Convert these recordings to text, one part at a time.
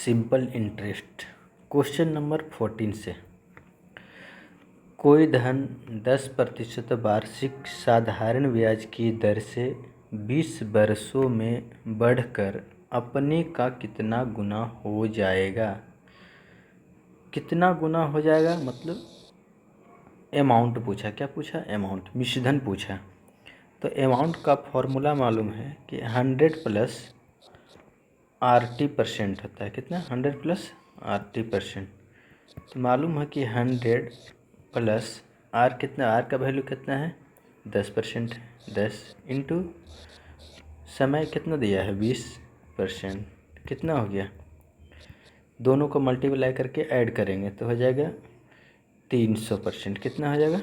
Simple interest question number 14 से। कोई धन 10% वार्षिक साधारण ब्याज की दर से 20 वर्षों में बढ़कर अपने का कितना गुना हो जाएगा। कितना गुना हो जाएगा मतलब अमाउंट पूछा। क्या पूछा? अमाउंट, मिश्रधन पूछा। तो अमाउंट का फॉर्मूला मालूम है कि 100 प्लस RT% होता है। कितना? 100 प्लस RT%। तो मालूम है कि 100 प्लस R कितना, R का वैल्यू कितना है? 10% है। 10 इंटू समय कितना दिया है? 20%। कितना हो गया? दोनों को मल्टीप्लाई करके ऐड करेंगे तो हो जाएगा 300%। कितना हो जाएगा?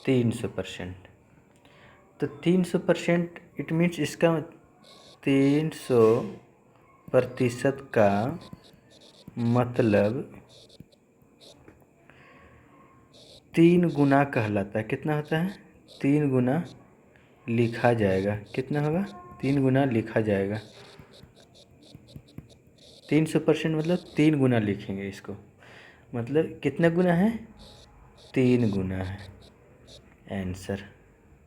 300%। तो 300% इट मीन्स इसका 300% का मतलब 3 गुना कहलाता है। कितना होता है? 3 गुना लिखा जाएगा। कितना होगा? 3 गुना लिखा जाएगा। 300% मतलब 3 गुना लिखेंगे इसको। मतलब कितना गुना है? 3 गुना है आंसर।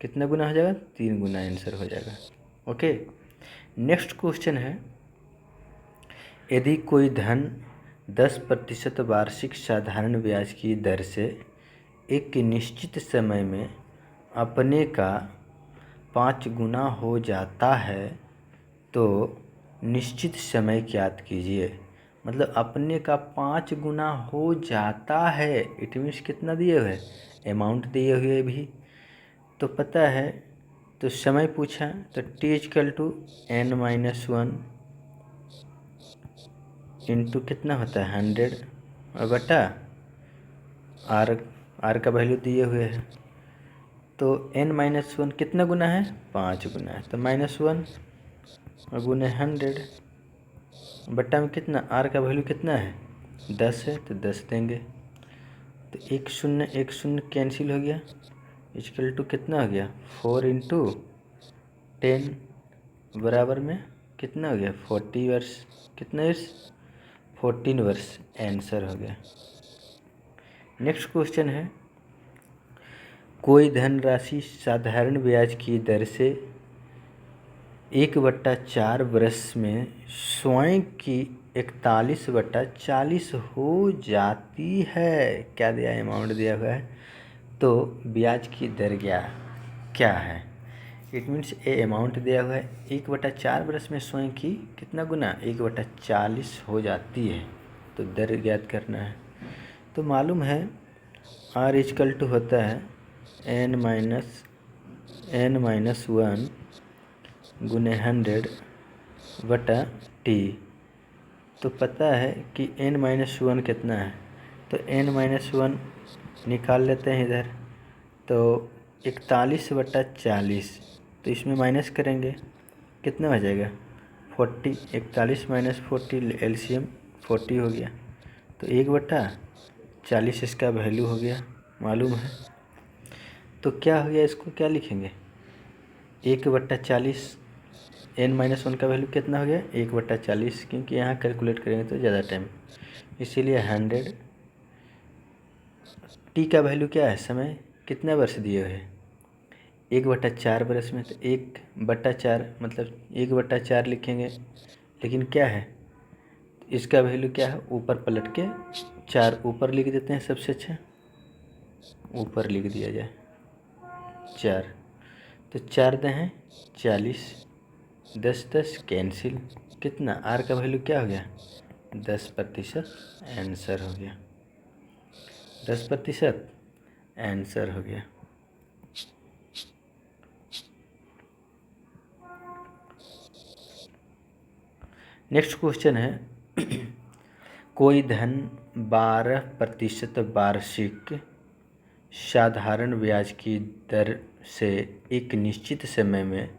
कितना गुना हो जाएगा? 3 गुना आंसर हो जाएगा। ओके, नेक्स्ट क्वेश्चन है, यदि कोई धन 10% वार्षिक साधारण ब्याज की दर से एक निश्चित समय में अपने का 5 गुना हो जाता है तो निश्चित समय ज्ञात कीजिए। मतलब अपने का 5 गुना हो जाता है, इट मीन्स कितना दिए हुए? अमाउंट दिए हुए भी तो पता है। तो समय पूछा तो T=n-1 इंटू कितना होता है? 100 और बटा R का वैल्यू दिए हुए है। तो n-1 कितना गुना है? 5 गुना है। तो -1 और गुने 100 बट्टा में कितना? R का वैल्यू कितना है? 10 है तो 10 देंगे। तो 1 0 1 0 कैंसिल हो गया। इक्वल टू कितना हो गया? 4 इंटू 10 बराबर में कितना हो गया? 40 वर्ष। कितना ईयर्स? 14 वर्ष आंसर हो गया। नेक्स्ट क्वेश्चन है, कोई धनराशि साधारण ब्याज की दर से 1/4 वर्ष में स्वयं की 41/40 हो जाती है। क्या दिया है? अमाउंट दिया हुआ है। तो ब्याज की दर क्या है? इट मीन्स ए अमाउंट दिया हुआ है। 1/4 वर्ष में स्वयं की कितना गुना? 1/40 हो जाती है। तो दर ज्ञात करना है। तो मालूम है R होता है n-1 गुने 100 बटा T। तो पता है कि n-1 कितना है। तो n-1 निकाल लेते हैं इधर। तो 41/40 तो इसमें माइनस करेंगे कितना हो जाएगा? 40। 41 माइनस 40 एलसीएम 40 हो गया। तो 1/40 इसका वैल्यू हो गया मालूम है। तो क्या हो गया? इसको क्या लिखेंगे? 1/40 n-1 का वैल्यू कितना हो गया? 1/40, क्योंकि यहाँ कैलकुलेट करेंगे तो ज़्यादा टाइम, इसीलिए 100। टी का वैल्यू क्या है? समय कितना वर्ष दिए हुए हैं? 1/4 वर्ष में। तो 1/4 मतलब 1/4 लिखेंगे। लेकिन क्या है इसका वैल्यू क्या है? ऊपर पलट के 4 ऊपर लिख देते हैं। सबसे अच्छा ऊपर लिख दिया जाए 4। तो 4 हैं 40, 10 कैंसिल। कितना? R का वैल्यू क्या हो गया? 10% आंसर हो गया। 10% आंसर हो गया। नेक्स्ट क्वेश्चन है, कोई धन 12% वार्षिक साधारण ब्याज की दर से एक निश्चित समय में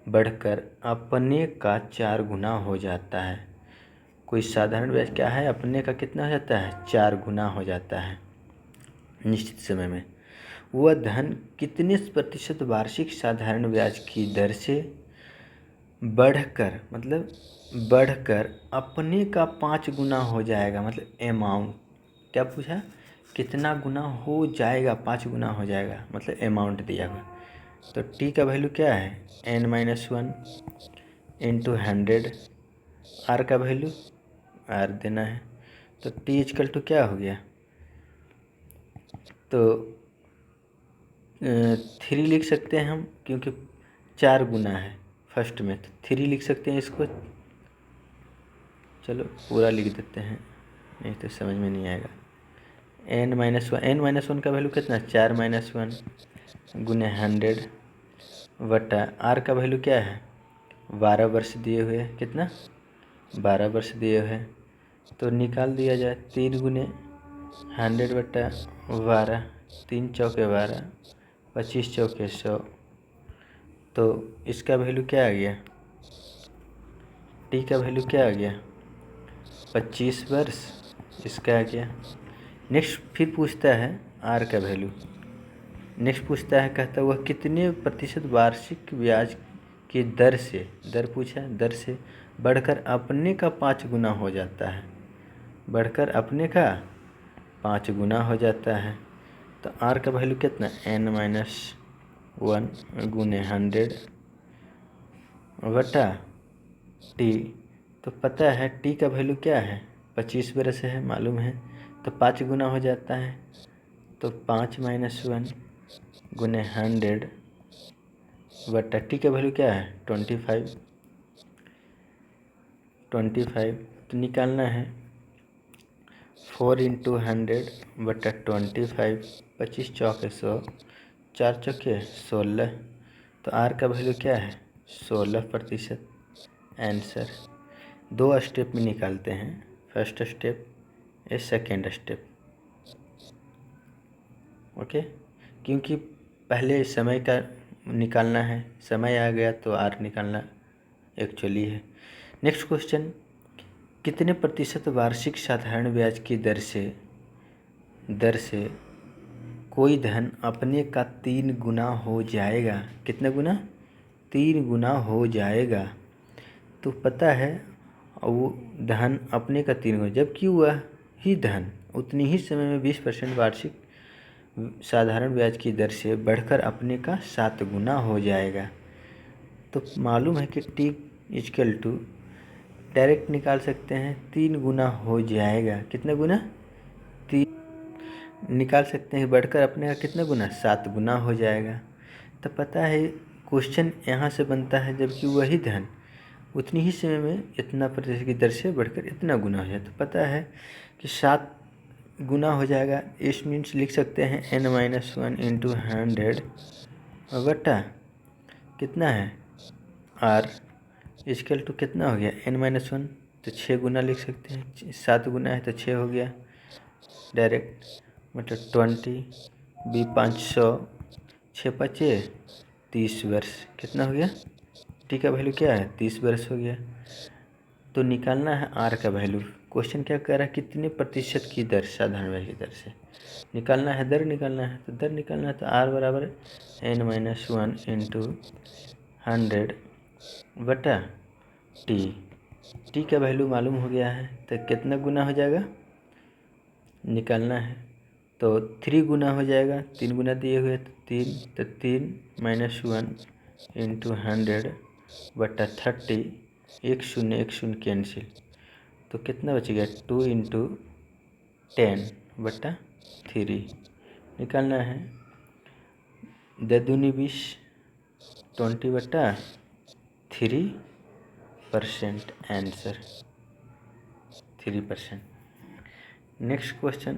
बढ़कर अपने का 4 गुना हो जाता है। कोई साधारण ब्याज क्या है? अपने का कितना हो जाता है? 4 गुना हो जाता है निश्चित समय में। वह धन कितने प्रतिशत वार्षिक साधारण ब्याज की दर से बढ़कर मतलब बढ़कर अपने का 5 गुना हो जाएगा, मतलब अमाउंट। क्या पूछा? कितना गुना हो जाएगा? 5 गुना हो जाएगा, मतलब अमाउंट दिया हुआ। तो टी का वैल्यू क्या है? n-1 into 100। आर का वैल्यू आर देना है। तो टी इजकल टू क्या हो गया? तो 3 लिख सकते हैं हम, क्योंकि 4 गुना है फर्स्ट में, तो 3 लिख सकते हैं इसको। चलो पूरा लिख देते हैं, नहीं तो समझ में नहीं आएगा। n-1 का वैल्यू कितना? 4-1 गुने 100 बटा आर का वैल्यू क्या है? 12 वर्ष दिए हुए हैं। कितना? 12 वर्ष दिए हुए हैं, तो निकाल दिया जाए। 3 गुने 100 बटा 12, 3 चौके 12, 25 चौके 100। तो इसका वैल्यू क्या आ गया? टी का वैल्यू क्या आ गया? 25 वर्ष। इसका आ गया। नेक्स्ट फिर पूछता है आर का वैल्यू। नेक्स्ट पूछता है, कहता हुआ कितने प्रतिशत वार्षिक ब्याज की दर से, दर पूछा, दर से बढ़कर अपने का 5 गुना हो जाता है। बढ़कर अपने का 5 गुना हो जाता है। तो आर का वैल्यू कितना? n-1 गुने 100 बटा टी। तो पता है टी का वैल्यू क्या है? 25 वर्ष है, मालूम है। तो 5 गुना हो जाता है, तो 5-1 गुने 100 बटा टी का वैल्यू क्या है? 25। तो निकालना है 4 इंटू 100 बटा 25, 25 चौके 100, 4 चौके 16। तो आर का वैल्यू क्या है? 16%। आंसर। 2 स्टेप में निकालते हैं, फर्स्ट स्टेप ए सेकेंड स्टेप। ओके, क्योंकि पहले समय का निकालना है, समय आ गया तो आर निकालना एक्चुअली है। नेक्स्ट क्वेश्चन, कितने प्रतिशत वार्षिक साधारण ब्याज की दर से कोई धन अपने का 3 गुना हो जाएगा? कितना गुना? 3 गुना हो जाएगा। तो पता है वो धन अपने का 3 गुना, जबकि वह ही धन उतनी ही समय में 20% वार्षिक साधारण ब्याज की दर से बढ़कर अपने का 7 गुना हो जाएगा। तो मालूम है कि टी इजकल टू डायरेक्ट निकाल सकते हैं, 3 गुना हो जाएगा। कितना गुना? 3 निकाल सकते हैं, बढ़कर अपने का कितना गुना? 7 गुना हो जाएगा। तो पता है क्वेश्चन यहाँ से बनता है, जबकि वही धन उतनी ही समय में इतना प्रतिशत की दर से बढ़कर इतना गुना हो जाए। तो पता है कि 7 गुना हो जाएगा। इस मीन्स लिख सकते हैं n-1 इंटू 100 बटा कितना है? आर इजकल टू कितना हो गया? n-1, तो 6 गुना लिख सकते हैं। 7 गुना है तो 6 हो गया डायरेक्ट, मतलब 20 बी 500, 6×5 30 वर्ष। कितना हो गया? टी का वैल्यू क्या है? 30 वर्ष हो गया। तो निकालना है आर का वैल्यू। क्वेश्चन क्या कह रहा है? कितने प्रतिशत की दर, साधारण ब्याज की दर से निकालना है, दर निकालना है। तो दर निकालना है तो आर बराबर n-1 इंटू 100 बटा टी का वैल्यू मालूम हो गया है, तो कितना गुना हो जाएगा निकालना है। तो 3 गुना हो जाएगा, 3 गुना दिए हुए तो 3, तो 3-1 इंटू 100 बटा 30, 1 0 1 0 कैंसिल, तो कितना बचेगा? 2 इंटू 10 बटा 3 निकालना है। 10 दूनी 20, 20 बटा 3%। आंसर 3%। नेक्स्ट क्वेश्चन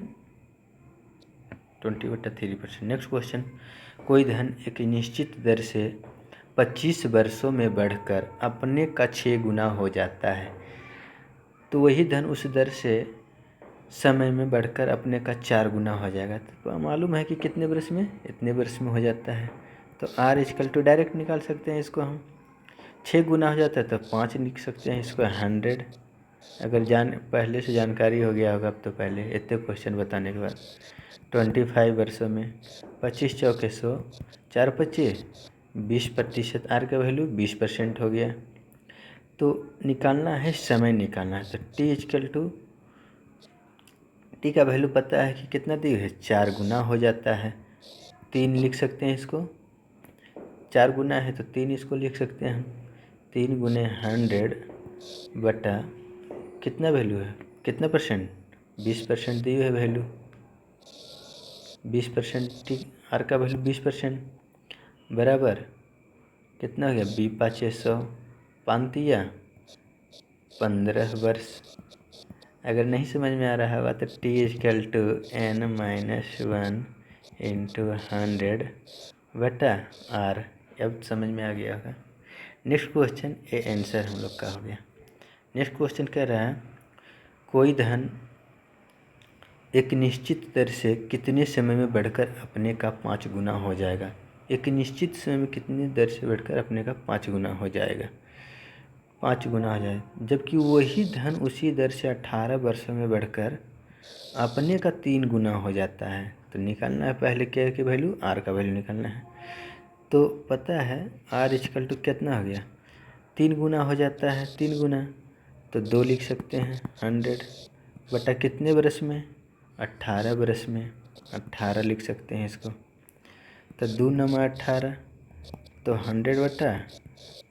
20 बटा 3%। नेक्स्ट क्वेश्चन, कोई धन एक निश्चित दर से 25 वर्षों में बढ़कर अपने का 6 गुना हो जाता है। तो वही धन उस दर से समय में बढ़कर अपने का 4 गुना हो जाएगा। तो मालूम है कि कितने वर्ष में? इतने वर्ष में हो जाता है। तो आर इजकल टू डायरेक्ट निकाल सकते हैं इसको हम। 6 गुना हो जाता है तो 5 लिख सकते हैं इसको 100। अगर पहले से जानकारी हो गया होगा अब तो पहले इतने क्वेश्चन बताने के बाद। 25 वर्षों में 25 चौके 100, 4×5 20%। आर का वैल्यू 20% हो गया। तो निकालना है, समय निकालना है। तो टी इजकल टू, टी का वैल्यू पता है कि कितना दी है, 4 गुना हो जाता है। 3 लिख सकते हैं इसको, 4 गुना है तो 3 इसको लिख सकते हैं हम। 3 गुने 100 बटा कितना वैल्यू है, कितना परसेंट, 20% दी है वैल्यू, 20% टी आर का वैल्यू 20% बराबर कितना हो गया, 2×5 = 100, 5 दिया 15 वर्ष। अगर नहीं समझ में आ रहा होगा तो T is equal to n-1 into 100 बटा आर, अब समझ में आ गया होगा। नेक्स्ट क्वेश्चन, ये आंसर हम लोग का हो गया। नेक्स्ट क्वेश्चन कह रहा है कोई धन एक निश्चित दर से कितने समय में बढ़कर अपने का 5 गुना हो जाएगा। एक निश्चित समय में कितनी दर से बढ़कर अपने का 5 गुना हो जाएगा, 5 गुना हो जाए, जबकि वही धन उसी दर से 18 वर्षों में बढ़कर अपने का 3 गुना हो जाता है। तो निकालना है पहले क्या की वैल्यू, आर का वैल्यू निकालना है। तो पता है आर इजकल टू कितना हो गया, 3 गुना हो जाता है, 3 गुना तो 2 लिख सकते हैं, 100 बटा कितने बरस में, 18 बरस में, 18 लिख सकते हैं इसको। तो 2×18 तो 100 बटा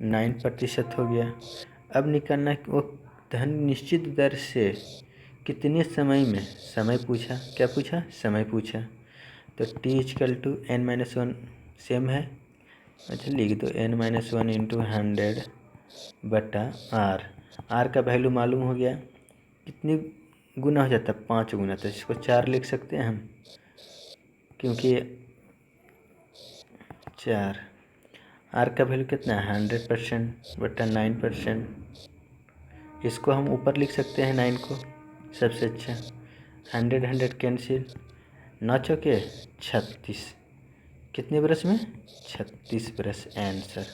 9% हो गया। अब निकालना कि वो धन निश्चित दर से कितने समय में, समय पूछा, क्या पूछा, समय पूछा। तो T is equal to n-1 same है, अच्छा लिख दो n-1 इंटू 100 बटा आर। आर का वैल्यू मालूम हो गया, कितनी गुना हो जाता है, 5 गुना। तो इसको 4 लिख सकते हैं हम, क्योंकि 4। आर का वैल्यू कितना है, 100% बटा 9%। इसको हम ऊपर लिख सकते हैं 9 को, सबसे अच्छा। 100 कैंसिल, 9 चौके 36, कितने बरस में, 36 बरस आंसर।